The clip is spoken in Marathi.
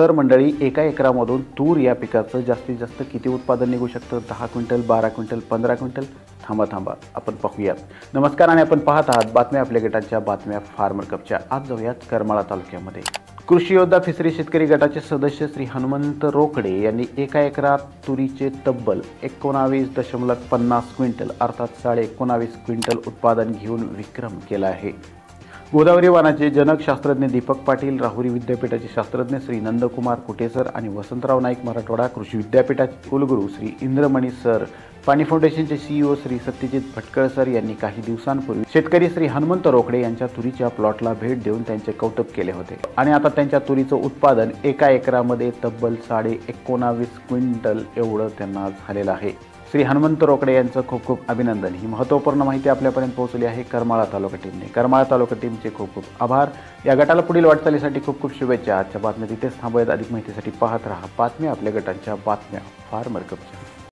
तर मंडळी, एका एकरामधून तूर या पिकाचं जास्तीत जास्त किती उत्पादन निघू शकतं? 10 क्विंटल, 12 क्विंटल, 15 क्विंटल? थांबा आपण पाहूयात. नमस्कार आणि आपण पाहत आहात बातम्या आपल्या गटाच्या बातम्या फार्मर कपच्या. आज जाऊयात करमाळा तालुक्यामध्ये. कृषी योद्धा फिसरी शेतकरी गटाचे सदस्य श्री हनुमंत रोकडे यांनी एका एकरात तुरीचे तब्बल 19.50 क्विंटल अर्थात 19.5 क्विंटल उत्पादन घेऊन विक्रम केला आहे. गोदावरी वानाचे जनक शास्त्रज्ञ दीपक पाटील, राहुरी विद्यापीठाचे शास्त्रज्ञ श्री नंदकुमार कुटेसर आणि वसंतराव नाईक मराठवाडा कृषी विद्यापीठाचे कुलगुरू श्री इंद्रमणी सर, पाणी फाउंडेशनचे सीईओ श्री सत्यजित भटकळ सर यांनी काही दिवसांपूर्वी शेतकरी श्री हनुमंत रोकडे यांच्या तुरीच्या प्लॉटला भेट देऊन त्यांचे कौतुक केले होते. आणि आता त्यांच्या तुरीचं उत्पादन एका एकरामध्ये तब्बल 19.5 क्विंटल एवढं त्यांना झालेलं आहे. श्री हनुमंत रोकडे यांचं खूप खूप अभिनंदन. ही महत्त्वपूर्ण माहिती आपल्यापर्यंत पोहोचली आहे करमाळा तालुका टीमने. करमाळा तालुका टीमचे खूप खूप आभार. या गटाला पुढील वाटचालीसाठी खूप खूप शुभेच्छा. आजच्या बातम्या तिथेच थांबूयात. अधिक माहितीसाठी पाहत रहा बातम्या आपल्या गटांच्या बातम्या फार्मर कपच्या.